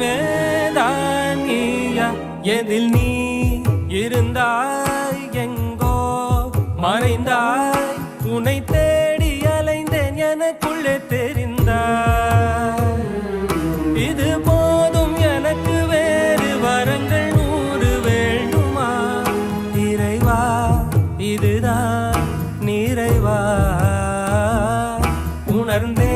எல்லாமே தான் நீயா எதில் நீ இருந்தாய் எங்கோ மறைந்தாய் உன்னை தேடி அலைந்தேன் எனக்குள்ளே தெரிந்தாய் இது போதும் எனக்கு வேறு வரங்கள் 100 வேண்டுமா இறைவா இதுதான் நிறைவா உணர்ந்தே